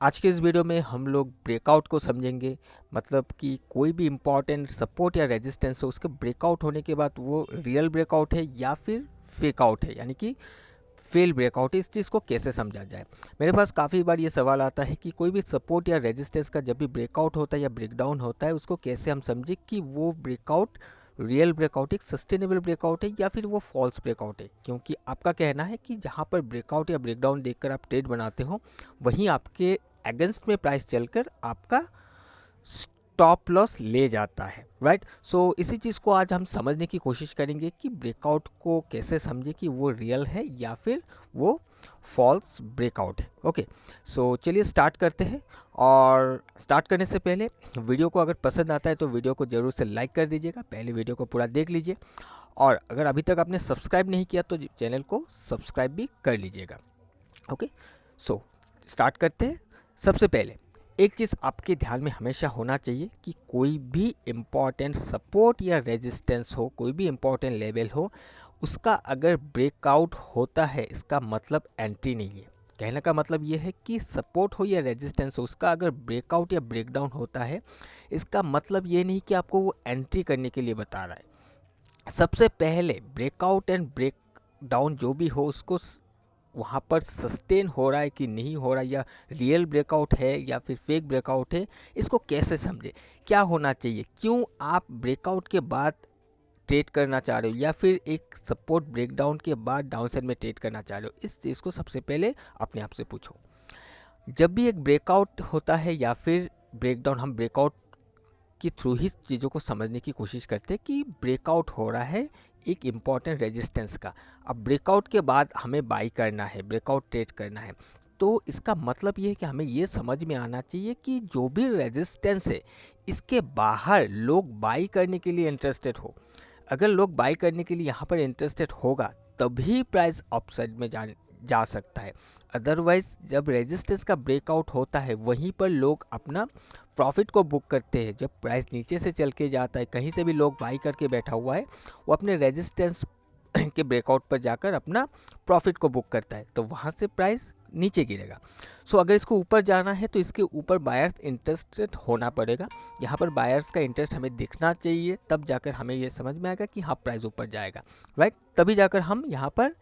आज के इस वीडियो में हम लोग ब्रेकआउट को समझेंगे। मतलब कि कोई भी इम्पॉर्टेंट सपोर्ट या रेजिस्टेंस हो, उसके ब्रेकआउट होने के बाद वो रियल ब्रेकआउट है या फिर फेक आउट है, यानी कि फेल ब्रेकआउट है। इस चीज़ को कैसे समझा जाए। मेरे पास काफ़ी बार ये सवाल आता है कि कोई भी सपोर्ट या रेजिस्टेंस का जब भी ब्रेकआउट होता है या ब्रेकडाउन होता है, उसको कैसे हम समझें कि वो ब्रेकआउट रियल ब्रेकआउट एक सस्टेनेबल ब्रेकआउट है या फिर वो फॉल्स ब्रेकआउट है। क्योंकि आपका कहना है कि जहाँ पर ब्रेकआउट या ब्रेकडाउन देखकर आप ट्रेड बनाते हो, वहीं आपके अगेंस्ट में प्राइस चलकर आपका स्टॉप लॉस ले जाता है, राइट। सो इसी चीज़ को आज हम समझने की कोशिश करेंगे कि ब्रेकआउट को कैसे समझे कि वो रियल है या फिर वो फॉल्स ब्रेकआउट है। ओके, सो चलिए स्टार्ट करते हैं। और स्टार्ट करने से पहले वीडियो को अगर पसंद आता है तो वीडियो को ज़रूर से लाइक कर दीजिएगा। पहले वीडियो को पूरा देख लीजिए, और अगर अभी तक आपने सब्सक्राइब नहीं किया तो चैनल को सब्सक्राइब भी कर लीजिएगा। ओके, सो स्टार्ट करते हैं। सबसे पहले एक चीज़ आपके ध्यान में हमेशा होना चाहिए कि कोई भी इम्पॉर्टेंट सपोर्ट या रेजिस्टेंस हो, कोई भी इम्पॉर्टेंट लेवल हो, उसका अगर ब्रेकआउट होता है इसका मतलब एंट्री नहीं है। कहने का मतलब ये है कि सपोर्ट हो या रेजिस्टेंस हो, उसका अगर ब्रेकआउट या ब्रेकडाउन होता है, इसका मतलब ये नहीं कि आपको वो एंट्री करने के लिए बता रहा है। सबसे पहले ब्रेकआउट एंड ब्रेक डाउन जो भी हो, उसको वहाँ पर सस्टेन हो रहा है कि नहीं हो रहा, या रियल ब्रेकआउट है या फिर फेक ब्रेकआउट है, इसको कैसे समझे। क्या होना चाहिए, क्यों आप ब्रेकआउट के बाद ट्रेड करना चाह रहे हो या फिर एक सपोर्ट ब्रेकडाउन के बाद डाउन साइड में ट्रेड करना चाह रहे हो, इस चीज़ को सबसे पहले अपने आप से पूछो। जब भी एक ब्रेकआउट होता है या फिर ब्रेकडाउन, हम ब्रेकआउट के थ्रू ही चीज़ों को समझने की कोशिश करते हैं कि ब्रेकआउट हो रहा है एक इम्पॉर्टेंट रेजिस्टेंस का। अब ब्रेकआउट के बाद हमें बाई करना है, ब्रेकआउट ट्रेड करना है, तो इसका मतलब ये है कि हमें ये समझ में आना चाहिए कि जो भी रेजिस्टेंस है, इसके बाहर लोग बाई करने के लिए इंटरेस्टेड हो। अगर लोग बाई करने के लिए यहाँ पर इंटरेस्टेड होगा, तभी प्राइस अपसाइड में जा सकता है। अदरवाइज जब रेजिस्टेंस का ब्रेकआउट होता है, वहीं पर लोग अपना प्रॉफिट को बुक करते हैं। जब प्राइस नीचे से चल के जाता है, कहीं से भी लोग बाई करके बैठा हुआ है, वो अपने रेजिस्टेंस के ब्रेकआउट पर जाकर अपना प्रॉफिट को बुक करता है, तो वहाँ से प्राइस नीचे गिरेगा। सो अगर इसको ऊपर जाना है तो इसके ऊपर बायर्स इंटरेस्टेड होना पड़ेगा। यहाँ पर बायर्स का इंटरेस्ट हमें दिखना चाहिए, तब जाकर हमें ये समझ में आएगा कि हाँ प्राइस ऊपर जाएगा, राइट। तभी जाकर हम यहाँ पर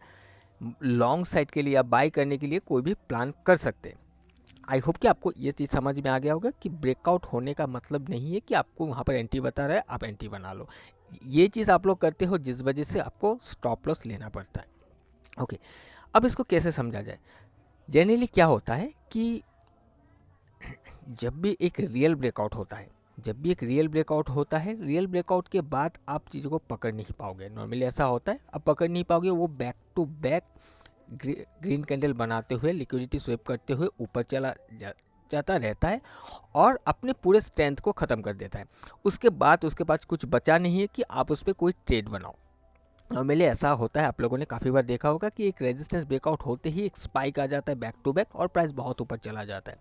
लॉन्ग साइड के लिए या बाई करने के लिए कोई भी प्लान कर सकते हैं। आई होप कि आपको ये चीज़ समझ में आ गया होगा कि ब्रेकआउट होने का मतलब नहीं है कि आपको वहाँ पर एंट्री बता रहा है आप एंट्री बना लो। ये चीज़ आप लोग करते हो जिस वजह से आपको स्टॉप लॉस लेना पड़ता है। ओके, अब इसको कैसे समझा जाए। जनरली क्या होता है कि जब भी एक रियल ब्रेकआउट होता है, रियल ब्रेकआउट के बाद आप चीज़ों को पकड़ नहीं पाओगे। नॉर्मली ऐसा होता है, आप पकड़ नहीं पाओगे। वो back to back green candle बनाते हुए, लिक्विडिटी स्वेप करते हुए ऊपर चला जाता रहता है और अपने पूरे स्ट्रेंथ को ख़त्म कर देता है। उसके बाद उसके पास कुछ बचा नहीं है कि आप उस पर कोई ट्रेड बनाओ। नॉर्मली ऐसा होता है, आप लोगों ने काफ़ी बार देखा होगा कि एक रेजिस्टेंस ब्रेकआउट होते ही एक स्पाइक आ जाता है बैक टू बैक, और प्राइस बहुत ऊपर चला जाता है।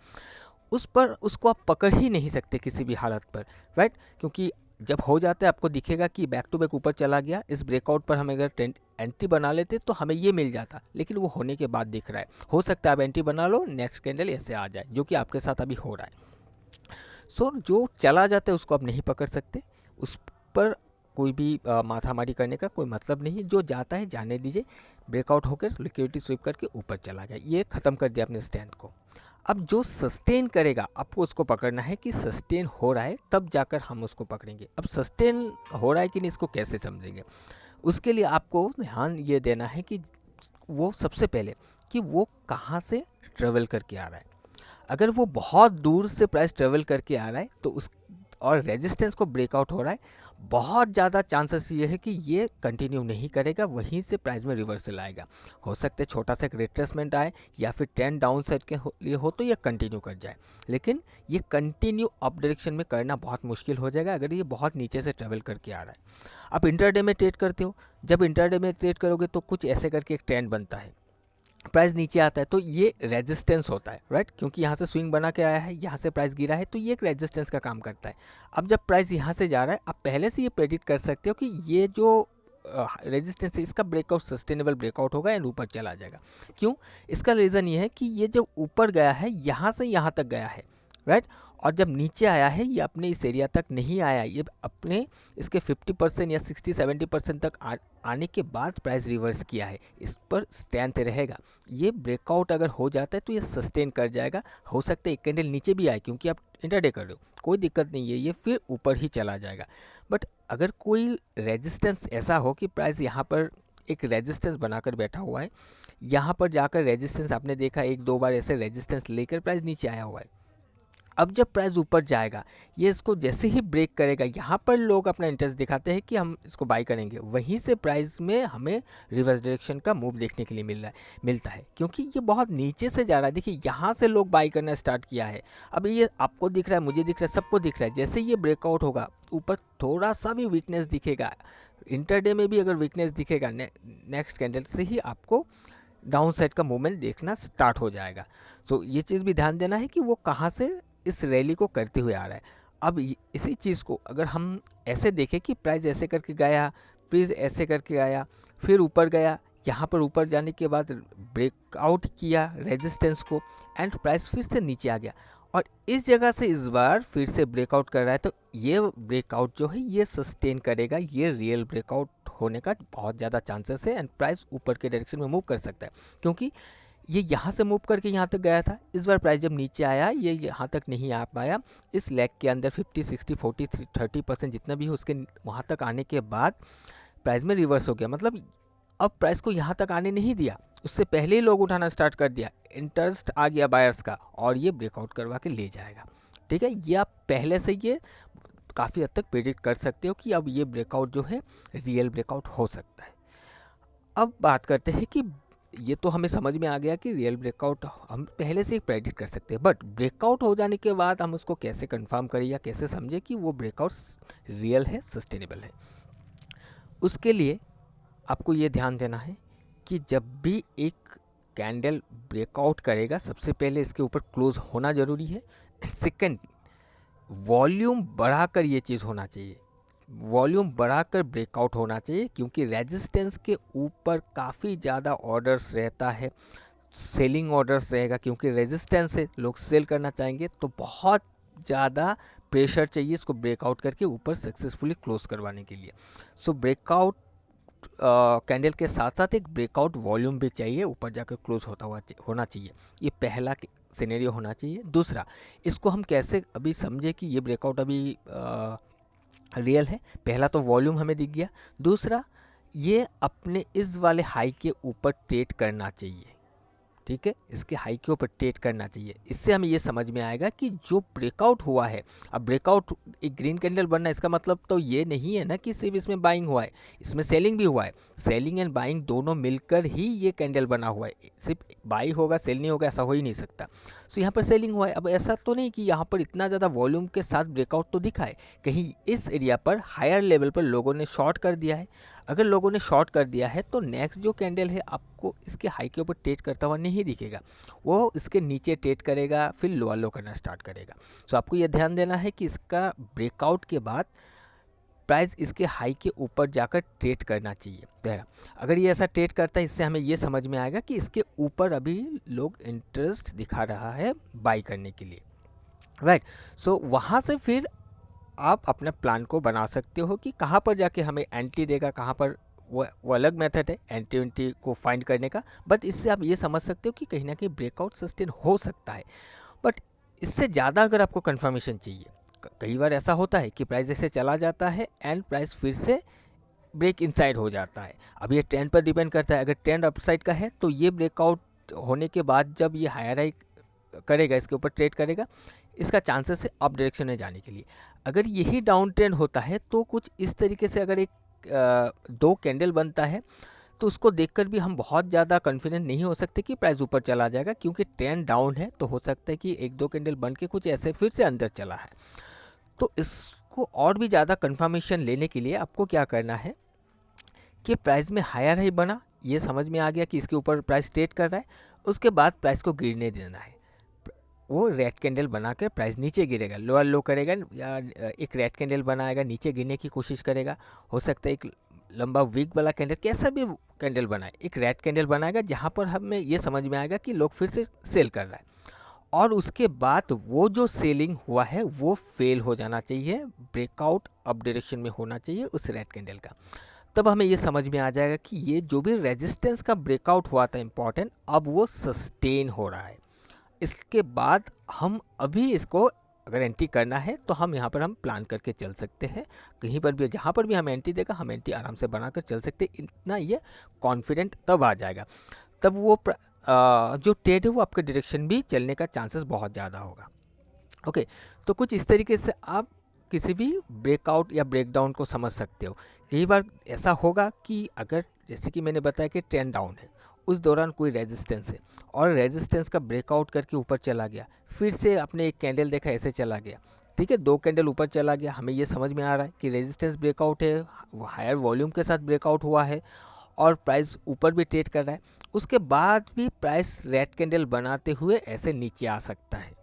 उस पर उसको आप पकड़ ही नहीं सकते किसी भी हालत पर, राइट। क्योंकि जब हो जाता है आपको दिखेगा कि बैक टू बैक ऊपर चला गया, इस ब्रेकआउट पर हम अगर एंट्री बना लेते तो हमें ये मिल जाता, लेकिन वो होने के बाद दिख रहा है। हो सकता है आप एंट्री बना लो, नेक्स्ट कैंडल ऐसे आ जाए, जो कि आपके साथ अभी हो रहा है। सो जो चला जाता है उसको आप नहीं पकड़ सकते, उस पर कोई भी माथामारी करने का कोई मतलब नहीं है। जो जाता है जाने दीजिए, ब्रेकआउट होकर लिक्विडिटी स्वीप करके ऊपर चला गया, ये ख़त्म कर दिया अपने स्टैंड को। अब जो सस्टेन करेगा आपको उसको पकड़ना है कि सस्टेन हो रहा है, तब जाकर हम उसको पकड़ेंगे। अब सस्टेन हो रहा है कि नहीं, इसको कैसे समझेंगे। उसके लिए आपको ध्यान ये देना है कि वो सबसे पहले कि वो कहाँ से ट्रेवल करके आ रहा है। अगर वो बहुत दूर से प्राइस ट्रेवल करके आ रहा है तो उस और रेजिस्टेंस को ब्रेकआउट हो रहा है, बहुत ज़्यादा चांसेस ये है कि ये कंटिन्यू नहीं करेगा, वहीं से प्राइस में रिवर्सल आएगा। हो सकता है छोटा सा एक रिट्रेसमेंट आए या फिर ट्रेंड डाउन साइड के लिए हो तो ये कंटिन्यू कर जाए, लेकिन ये कंटिन्यू अप डायरेक्शन में करना बहुत मुश्किल हो जाएगा अगर ये बहुत नीचे से ट्रेवल करके आ रहा है। आप इंटरडे में ट्रेड करते हो, जब इंटरडे में ट्रेड करोगे तो कुछ ऐसे करके एक ट्रेंड बनता है, प्राइस नीचे आता है तो ये रेजिस्टेंस होता है, राइट। क्योंकि यहाँ से स्विंग बना के आया है, यहाँ से प्राइस गिरा है, तो ये एक रेजिस्टेंस का काम करता है। अब जब प्राइस यहाँ से जा रहा है, आप पहले से ये प्रेडिक्ट कर सकते हो कि ये जो रेजिस्टेंस है इसका ब्रेकआउट सस्टेनेबल ब्रेकआउट होगा एंड ऊपर चला जाएगा। क्यों? इसका रीज़न ये है कि ये जो ऊपर गया है यहाँ से यहाँ तक गया है, राइट, और जब नीचे आया है ये अपने इस एरिया तक नहीं आया, ये अपने इसके 50% या 60-70% तक आने के बाद प्राइस रिवर्स किया है, इस पर स्ट्रेंथ रहेगा। ये ब्रेकआउट अगर हो जाता है तो ये सस्टेन कर जाएगा। हो सकता है एक कैंडल नीचे भी आए क्योंकि आप इंटरडे कर रहे हो, कोई दिक्कत नहीं है, ये फिर ऊपर ही चला जाएगा। बट अगर कोई रेजिस्टेंस ऐसा हो कि प्राइस यहाँ पर एक रेजिस्टेंस बनाकर बैठा हुआ है, यहाँ पर जाकर रेजिस्टेंस आपने देखा 1-2 बार ऐसे रेजिस्टेंस लेकर प्राइस नीचे आया हुआ है, अब जब प्राइस ऊपर जाएगा ये इसको जैसे ही ब्रेक करेगा, यहाँ पर लोग अपना इंटरेस्ट दिखाते हैं कि हम इसको बाई करेंगे, वहीं से प्राइस में हमें रिवर्स डायरेक्शन का मूव देखने के लिए मिलता है क्योंकि ये बहुत नीचे से जा रहा है। देखिए यहाँ से लोग बाई करना स्टार्ट किया है, अब ये आपको दिख रहा है, मुझे दिख रहा है, सबको दिख रहा है। जैसे ये ब्रेकआउट होगा ऊपर थोड़ा सा भी वीकनेस दिखेगा, इंटरडे में भी अगर वीकनेस दिखेगा, नेक्स्ट कैंडल से ही आपको डाउन साइड का मूवमेंट देखना स्टार्ट हो जाएगा। तो ये चीज़ भी ध्यान देना है कि वो कहाँ से इस रैली को करते हुए आ रहा है। अब इसी चीज़ को अगर हम ऐसे देखें कि प्राइस ऐसे करके गया, फिर ऐसे करके आया, फिर ऊपर गया, यहाँ पर ऊपर जाने के बाद ब्रेकआउट किया रेजिस्टेंस को एंड प्राइस फिर से नीचे आ गया और इस जगह से इस बार फिर से ब्रेकआउट कर रहा है, तो ये ब्रेकआउट जो है ये सस्टेन करेगा, ये रियल ब्रेकआउट होने का बहुत ज़्यादा चांसेस है एंड प्राइस ऊपर के डायरेक्शन में मूव कर सकता है क्योंकि ये यहाँ से मूव करके यहाँ तक गया था। इस बार प्राइस जब नीचे आया ये यहाँ तक नहीं आ पाया, इस लेग के अंदर 50, 60, 40, 30% जितना भी हो उसके वहाँ तक आने के बाद प्राइस में रिवर्स हो गया। मतलब अब प्राइस को यहाँ तक आने नहीं दिया, उससे पहले ही लोग उठाना स्टार्ट कर दिया, इंटरेस्ट आ गया बायर्स का और ये ब्रेकआउट करवा के ले जाएगा। ठीक है, ये आप पहले से ये काफ़ी हद तक प्रेडिक्ट कर सकते हो कि अब ये ब्रेकआउट जो है रियल ब्रेकआउट हो सकता है। अब बात करते हैं कि ये तो हमें समझ में आ गया कि रियल ब्रेकआउट हम पहले से ही प्रेडिक्ट कर सकते हैं, बट ब्रेकआउट हो जाने के बाद हम उसको कैसे कंफर्म करें या कैसे समझें कि वो ब्रेकआउट रियल है, सस्टेनेबल है। उसके लिए आपको ये ध्यान देना है कि जब भी एक कैंडल ब्रेकआउट करेगा सबसे पहले इसके ऊपर क्लोज होना ज़रूरी है। सेकंड, वॉल्यूम बढ़ाकर ये चीज़ होना चाहिए, वॉल्यूम बढ़ाकर ब्रेकआउट होना चाहिए क्योंकि रेजिस्टेंस के ऊपर काफ़ी ज़्यादा ऑर्डर्स रहता है, सेलिंग ऑर्डर्स रहेगा क्योंकि रेजिस्टेंस से लोग सेल करना चाहेंगे, तो बहुत ज़्यादा प्रेशर चाहिए इसको ब्रेकआउट करके ऊपर सक्सेसफुली क्लोज करवाने के लिए। सो ब्रेकआउट कैंडल के साथ साथ एक ब्रेकआउट वॉल्यूम भी चाहिए, ऊपर जाकर क्लोज होना चाहिए। ये पहला सिनेरियो होना चाहिए। दूसरा, इसको हम कैसे अभी समझे कि ये ब्रेकआउट अभी रियल है। पहला तो वॉल्यूम हमें दिख गया, दूसरा ये अपने इस वाले हाई के ऊपर ट्रेड करना चाहिए। ठीक है, इसके हाई के ऊपर ट्रेड करना चाहिए। इससे हमें ये समझ में आएगा कि जो ब्रेकआउट हुआ है, अब ब्रेकआउट एक ग्रीन कैंडल बनना इसका मतलब तो ये नहीं है ना कि सिर्फ इसमें बाइंग हुआ है, इसमें सेलिंग भी हुआ है। सेलिंग एंड बाइंग दोनों मिलकर ही ये कैंडल बना हुआ है, सिर्फ बाई होगा सेल नहीं होगा ऐसा हो ही नहीं सकता। सो यहाँ पर सेलिंग हुआ है। अब ऐसा तो नहीं कि यहाँ पर इतना ज़्यादा वॉल्यूम के साथ ब्रेकआउट तो दिखा है, कहीं इस एरिया पर हायर लेवल पर लोगों ने शॉर्ट कर दिया है। अगर लोगों ने शॉर्ट कर दिया है तो नेक्स्ट जो कैंडल है आपको इसके हाई के ऊपर ट्रेड करता हुआ नहीं दिखेगा, वो इसके नीचे ट्रेड करेगा, फिर लोअर लो करना स्टार्ट करेगा। सो आपको ये ध्यान देना है कि इसका ब्रेकआउट के बाद प्राइस इसके हाई के ऊपर जाकर ट्रेड करना चाहिए। अगर ये ऐसा ट्रेड करता है, इससे हमें ये समझ में आएगा कि इसके ऊपर अभी लोग इंटरेस्ट दिखा रहा है बाई करने के लिए, राइट। सो वहाँ से फिर आप अपने प्लान को बना सकते हो कि कहाँ पर जाके हमें एंट्री देगा, कहाँ पर वो अलग मेथड है एंट्री को फाइंड करने का। बट इससे आप ये समझ सकते हो कि कहीं ना कहीं ब्रेकआउट सस्टेन हो सकता है। बट इससे ज़्यादा अगर आपको कंफर्मेशन चाहिए, कई बार ऐसा होता है कि प्राइस ऐसे चला जाता है एंड प्राइस फिर से ब्रेक इनसाइड हो जाता है। अब ये ट्रेंड पर डिपेंड करता है, अगर ट्रेंड अपसाइड का है तो ये ब्रेकआउट होने के बाद जब ये हायर हाई करेगा, इसके ऊपर ट्रेड करेगा, इसका चांसेस है अप डायरेक्शन में जाने के लिए। अगर यही डाउन ट्रेंड होता है तो कुछ इस तरीके से अगर एक दो कैंडल बनता है तो उसको देखकर भी हम बहुत ज़्यादा कॉन्फिडेंट नहीं हो सकते कि प्राइस ऊपर चला जाएगा, क्योंकि ट्रेंड डाउन है तो हो सकता है कि एक दो कैंडल बन के कुछ ऐसे फिर से अंदर चला है। तो इसको और भी ज़्यादा कंफर्मेशन लेने के लिए आपको क्या करना है कि प्राइस में हायर हाई बना, ये समझ में आ गया कि इसके ऊपर प्राइस ट्रेड कर रहा है, उसके बाद प्राइस को गिरने देना है। वो रेड कैंडल बनाकर प्राइस नीचे गिरेगा, लोअर लो करेगा या एक रेड कैंडल बनाएगा, नीचे गिरने की कोशिश करेगा, हो सकता है एक लंबा वीक वाला कैंडल, कैसा भी कैंडल बनाए, एक रेड कैंडल बनाएगा जहाँ पर हमें ये समझ में आएगा कि लोग फिर से सेल कर रहा है, और उसके बाद वो जो सेलिंग हुआ है वो फेल हो जाना चाहिए, ब्रेकआउट अप डायरेक्शन में होना चाहिए उस रेड कैंडल का। तब हमें ये समझ में आ जाएगा कि ये जो भी रेजिस्टेंस का ब्रेकआउट हुआ था इम्पॉर्टेंट, अब वो सस्टेन हो रहा है। इसके बाद हम अभी इसको अगर एंट्री करना है तो हम यहाँ पर हम प्लान करके चल सकते हैं, कहीं पर भी जहाँ पर भी हम एंट्री देगा हम एंट्री आराम से बनाकर चल सकते हैं। इतना ये कॉन्फिडेंट तब आ जाएगा, तब वो जो ट्रेड है वो आपके डायरेक्शन भी चलने का चांसेस बहुत ज़्यादा होगा। ओके, तो कुछ इस तरीके से आप किसी भी ब्रेकआउट या ब्रेकडाउन को समझ सकते हो। कई बार ऐसा होगा कि अगर जैसे कि मैंने बताया कि ट्रेंड डाउन है, उस दौरान कोई रेजिस्टेंस है और रेजिस्टेंस का ब्रेकआउट करके ऊपर चला गया, फिर से आपने एक कैंडल देखा ऐसे चला गया, ठीक है, 2 कैंडल ऊपर चला गया, हमें ये समझ में आ रहा है कि रेजिस्टेंस ब्रेकआउट है, हायर वॉल्यूम के साथ ब्रेकआउट हुआ है और प्राइस ऊपर भी ट्रेड कर रहा है। उसके बाद भी प्राइस रेड कैंडल बनाते हुए ऐसे नीचे आ सकता है,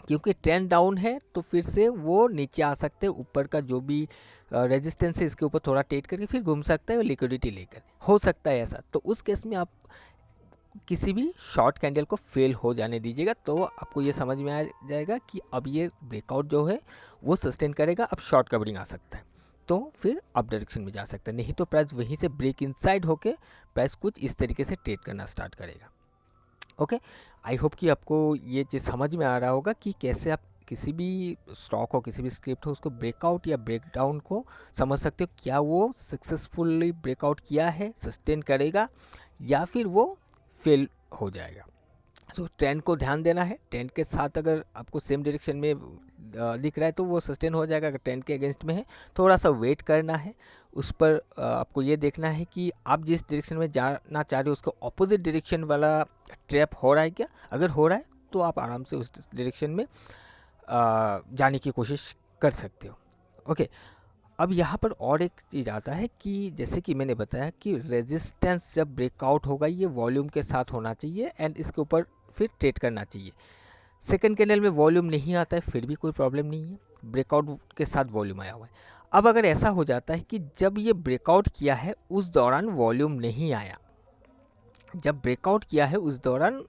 क्योंकि ट्रेंड डाउन है तो फिर से वो नीचे आ सकते हैं, ऊपर का जो भी रेजिस्टेंस है इसके ऊपर थोड़ा ट्रेड करके फिर घूम सकता है लिक्विडिटी लेकर, हो सकता है ऐसा। तो उस केस में आप किसी भी शॉर्ट कैंडल को फेल हो जाने दीजिएगा, तो आपको ये समझ में आ जाएगा कि अब ये ब्रेकआउट जो है वो सस्टेन करेगा, अब शॉर्ट कवरिंग आ सकता है, तो फिर अप डायरेक्शन में जा सकता है। नहीं तो प्राइस वहीं से ब्रेक इनसाइड होके प्राइस कुछ इस तरीके से ट्रेड करना स्टार्ट करेगा। ओके, आई होप कि आपको ये चीज़ समझ में आ रहा होगा कि कैसे आप किसी भी स्टॉक हो, किसी भी स्क्रिप्ट हो, उसको ब्रेकआउट या ब्रेकडाउन को समझ सकते हो, क्या वो सक्सेसफुली ब्रेकआउट किया है, सस्टेन करेगा या फिर वो फेल हो जाएगा। सो ट्रेंड को ध्यान देना है, ट्रेंड के साथ अगर आपको सेम डायरेक्शन में दिख रहा है तो वो सस्टेन हो जाएगा, अगर ट्रेंड के अगेंस्ट में है थोड़ा सा वेट करना है, उस पर आपको ये देखना है कि आप जिस डायरेक्शन में जाना चाह रहे हो उसको ऑपोजिट डायरेक्शन वाला ट्रैप हो रहा है क्या, अगर हो रहा है तो आप आराम से उस डायरेक्शन में जाने की कोशिश कर सकते हो। ओके, अब यहाँ पर और एक चीज़ आता है कि जैसे कि मैंने बताया कि रेजिस्टेंस जब ब्रेकआउट होगा ये वॉल्यूम के साथ होना चाहिए एंड इसके ऊपर फिर ट्रेड करना चाहिए। सेकंड कैंडल में वॉल्यूम नहीं आता है फिर भी कोई प्रॉब्लम नहीं है, ब्रेकआउट के साथ वॉल्यूम आया हुआ है। अब अगर ऐसा हो जाता है कि जब ये ब्रेकआउट किया है उस दौरान वॉल्यूम नहीं आया, जब ब्रेकआउट किया है उस दौरान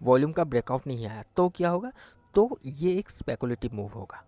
वॉल्यूम का ब्रेकआउट नहीं आया, तो क्या होगा, तो ये एक स्पेकुलेटिव मूव होगा,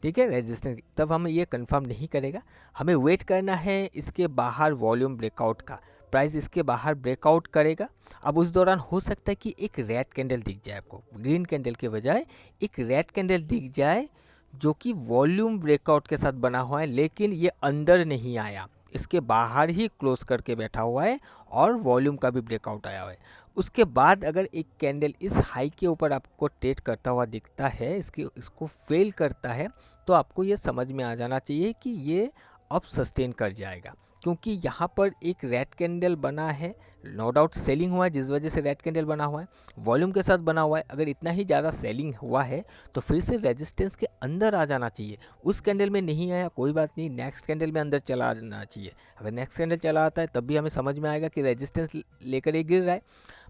ठीक है, रेजिस्टेंस। तब हमें ये कंफर्म नहीं करेगा, हमें वेट करना है इसके बाहर वॉल्यूम ब्रेकआउट का, प्राइस इसके बाहर ब्रेकआउट करेगा। अब उस दौरान हो सकता है कि एक रेड कैंडल दिख जाए आपको, ग्रीन कैंडल के बजाय एक रेड कैंडल दिख जाए जो कि वॉल्यूम ब्रेकआउट के साथ बना हुआ है, लेकिन ये अंदर नहीं आया, इसके बाहर ही क्लोज करके बैठा हुआ है और वॉल्यूम का भी ब्रेकआउट आया हुआ है। उसके बाद अगर एक कैंडल इस हाई के ऊपर आपको ट्रेड करता हुआ दिखता है, इसको फेल करता है, तो आपको ये समझ में आ जाना चाहिए कि ये अब सस्टेन कर जाएगा, क्योंकि यहाँ पर एक रेड कैंडल बना है, नो डाउट सेलिंग हुआ है जिस वजह से रेड कैंडल बना हुआ है, वॉल्यूम के साथ बना हुआ है। अगर इतना ही ज़्यादा सेलिंग हुआ है तो फिर से रेजिस्टेंस के अंदर आ जाना चाहिए, उस कैंडल में नहीं आया कोई बात नहीं, नेक्स्ट कैंडल में अंदर चला जाना चाहिए। अगर नेक्स्ट कैंडल चला आता है तब भी हमें समझ में आएगा कि रेजिस्टेंस लेकर ये गिर रहा है,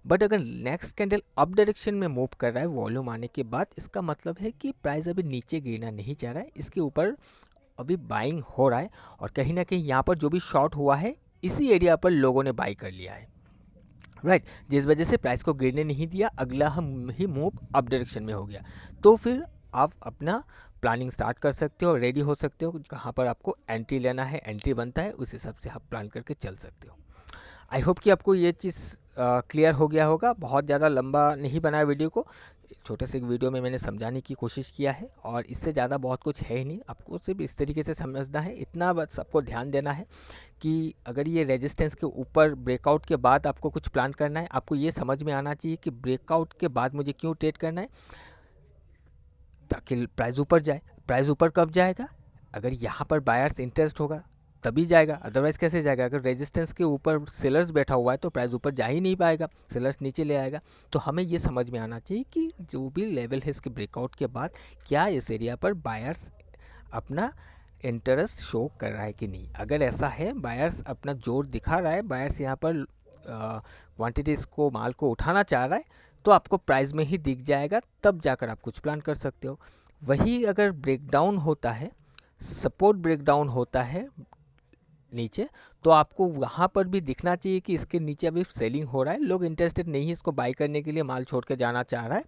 बट अगर नेक्स्ट कैंडल अप डायरेक्शन में मूव कर रहा है वॉल्यूम आने के बाद, इसका मतलब है कि प्राइस अभी नीचे गिरना नहीं चाह रहा है, इसके ऊपर अभी बाइंग हो रहा है, और कहीं ना कहीं यहाँ पर जो भी शॉर्ट हुआ है इसी एरिया पर लोगों ने बाई कर लिया है, राइट, जिस वजह से प्राइस को गिरने नहीं दिया, अगला हम ही मूव अप डायरेक्शन में हो गया। तो फिर आप अपना प्लानिंग स्टार्ट कर सकते हो, रेडी हो सकते हो, कहाँ पर आपको एंट्री लेना है, एंट्री बनता है उस हिसाब से आप प्लान करके चल सकते हो। आई होप कि आपको ये चीज़ क्लियर हो गया होगा, बहुत ज़्यादा लंबा नहीं बनाया वीडियो को, छोटे से वीडियो में मैंने समझाने की कोशिश किया है, और इससे ज़्यादा बहुत कुछ है ही नहीं, आपको सिर्फ इस तरीके से समझना है, इतना बस आपको ध्यान देना है कि अगर ये रेजिस्टेंस के ऊपर ब्रेकआउट के बाद आपको कुछ प्लान करना है, आपको ये समझ में आना चाहिए कि ब्रेकआउट के बाद मुझे क्यों ट्रेड करना है, ताकि प्राइस ऊपर जाए। प्राइस ऊपर कब जाएगा, अगर यहाँ पर बायर्स इंटरेस्ट होगा तभी जाएगा, अदरवाइज कैसे जाएगा। अगर रेजिस्टेंस के ऊपर सेलर्स बैठा हुआ है तो प्राइस ऊपर जा ही नहीं पाएगा, सेलर्स नीचे ले आएगा। तो हमें ये समझ में आना चाहिए कि जो भी लेवल है इसके ब्रेकआउट के बाद क्या इस एरिया पर बायर्स अपना इंटरेस्ट शो कर रहा है कि नहीं। अगर ऐसा है, बायर्स अपना जोर दिखा रहा है, बायर्स यहाँ पर क्वांटिटीज़ को, माल को उठाना चाह रहा है, तो आपको प्राइस में ही दिख जाएगा, तब जाकर आप कुछ प्लान कर सकते हो। वही अगर ब्रेकडाउन होता है, सपोर्ट ब्रेकडाउन होता है, नीचे, तो आपको वहाँ पर भी दिखना चाहिए कि इसके नीचे अभी सेलिंग हो रहा है, लोग इंटरेस्टेड नहीं है इसको बाई करने के लिए, माल छोड़ के जाना चाह रहा है।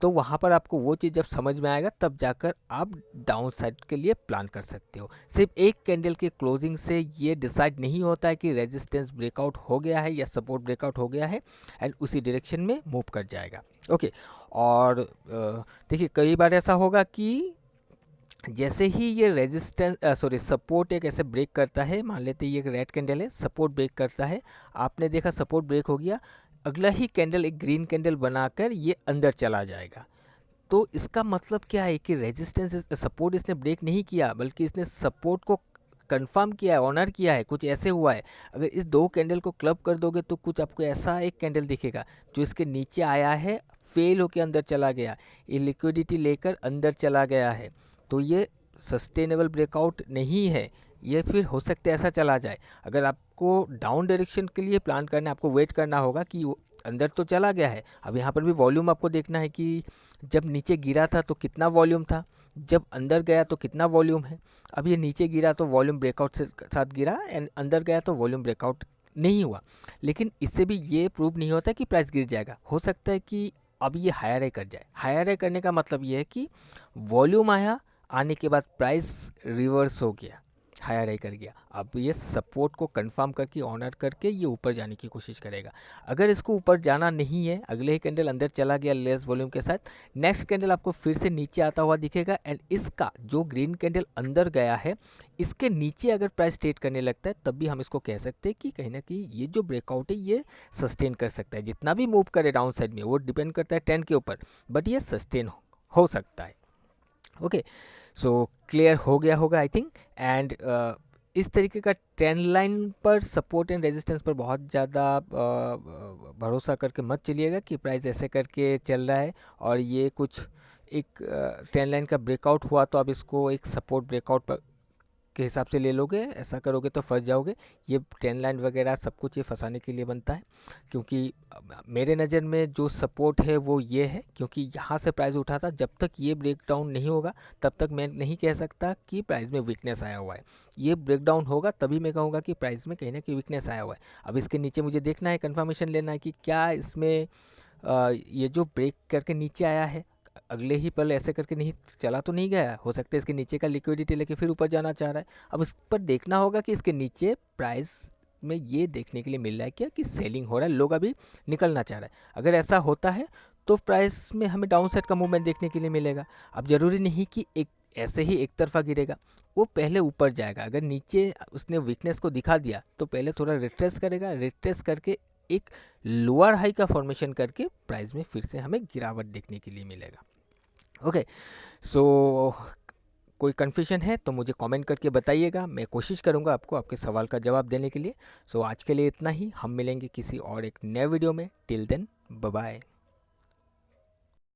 तो वहाँ पर आपको वो चीज़ जब समझ में आएगा तब जाकर आप डाउन साइड के लिए प्लान कर सकते हो। सिर्फ एक कैंडल के क्लोजिंग से ये डिसाइड नहीं होता है कि रेजिस्टेंस ब्रेकआउट हो गया है या सपोर्ट ब्रेकआउट हो गया है एंड उसी डायरेक्शन में मूव कर जाएगा। ओके, और देखिए कई बार ऐसा होगा कि जैसे ही ये रेजिस्टेंस सपोर्ट एक ऐसे ब्रेक करता है, मान लेते हैं ये एक रेड कैंडल है, सपोर्ट ब्रेक करता है, आपने देखा सपोर्ट ब्रेक हो गया, अगला ही कैंडल एक ग्रीन कैंडल बनाकर ये अंदर चला जाएगा। तो इसका मतलब क्या है कि रेजिस्टेंस सपोर्ट इसने ब्रेक नहीं किया, बल्कि इसने सपोर्ट को कंफर्म किया है, ऑनर किया है, कुछ ऐसे हुआ है। अगर इस दो कैंडल को क्लब कर दोगे तो कुछ आपको ऐसा एक कैंडल दिखेगा जो इसके नीचे आया है, फेल होकर अंदर चला गया, ये लिक्विडिटी लेकर अंदर चला गया है, तो ये सस्टेनेबल ब्रेकआउट नहीं है। ये फिर हो सकता है ऐसा चला जाए। अगर आपको डाउन डायरेक्शन के लिए प्लान करना है, आपको वेट करना होगा कि अंदर तो चला गया है। अब यहाँ पर भी वॉल्यूम आपको देखना है कि जब नीचे गिरा था तो कितना वॉल्यूम था, जब अंदर गया तो कितना वॉल्यूम है। अब ये नीचे गिरा तो वॉल्यूम ब्रेकआउट से साथ गिरा एंड अंदर गया तो वॉल्यूम ब्रेकआउट नहीं हुआ। लेकिन इससे भी ये प्रूव नहीं होता कि प्राइस गिर जाएगा। हो सकता है कि अब ये हायर हाई कर जाए। हायर हाई करने का मतलब ये है कि वॉल्यूम आया, आने के बाद प्राइस रिवर्स हो गया, हायर हाई कर गया। अब ये सपोर्ट को कंफर्म करके ऑनर करके ये ऊपर जाने की कोशिश करेगा। अगर इसको ऊपर जाना नहीं है, अगले ही कैंडल अंदर चला गया लेस वॉल्यूम के साथ, नेक्स्ट कैंडल आपको फिर से नीचे आता हुआ दिखेगा एंड इसका जो ग्रीन कैंडल अंदर गया है, इसके नीचे अगर प्राइस ट्रेड करने लगता है तब भी हम इसको कह सकते हैं कि कहीं ना कहीं ये जो ब्रेकआउट है ये सस्टेन कर सकता है। जितना भी मूव करे डाउन साइड में वो डिपेंड करता है ट्रेंड के ऊपर, बट ये सस्टेन हो सकता है। ओके, सो क्लियर हो गया होगा आई थिंक। एंड इस तरीके का ट्रेंड लाइन पर सपोर्ट एंड रेजिस्टेंस पर बहुत ज़्यादा भरोसा करके मत चलिएगा कि प्राइस ऐसे करके चल रहा है और ये कुछ एक ट्रेंड लाइन का ब्रेकआउट हुआ तो आप इसको एक सपोर्ट ब्रेकआउट के हिसाब से ले लोगे। ऐसा करोगे तो फंस जाओगे। ये ट्रेंड लाइन वगैरह सब कुछ ये फंसाने के लिए बनता है, क्योंकि मेरे नज़र में जो सपोर्ट है वो ये है, क्योंकि यहाँ से प्राइस उठा था, जब तक ये ब्रेक डाउन नहीं होगा तब तक मैं नहीं कह सकता कि प्राइस में वीकनेस आया हुआ है। ये ब्रेक डाउन होगा तभी मैं कहूँगा कि प्राइस में कहीं ना कहीं वीकनेस आया हुआ है। अब इसके नीचे मुझे देखना है, कन्फर्मेशन लेना है कि क्या इसमें ये जो ब्रेक करके नीचे आया है, अगले ही पल ऐसे करके नहीं चला तो नहीं गया। हो सकता है इसके नीचे का लिक्विडिटी लेके फिर ऊपर जाना चाह रहा है। अब इस पर देखना होगा कि इसके नीचे प्राइस में ये देखने के लिए मिल रहा है क्या कि सेलिंग हो रहा है, लोग अभी निकलना चाह रहा है। अगर ऐसा होता है तो प्राइस में हमें डाउन साइड का मूवमेंट देखने के लिए मिलेगा। अब ज़रूरी नहीं कि एक ऐसे ही एक तरफा गिरेगा, वो पहले ऊपर जाएगा। अगर नीचे उसने वीकनेस को दिखा दिया तो पहले थोड़ा रिट्रेस करेगा, रिट्रेस करके एक लोअर हाई का फॉर्मेशन करके प्राइस में फिर से हमें गिरावट देखने के लिए मिलेगा। ओके, सो कोई कन्फ्यूजन है तो मुझे कमेंट करके बताइएगा, मैं कोशिश करूँगा आपको आपके सवाल का जवाब देने के लिए। सो आज के लिए इतना ही, हम मिलेंगे किसी और एक नए वीडियो में। Till then bye bye.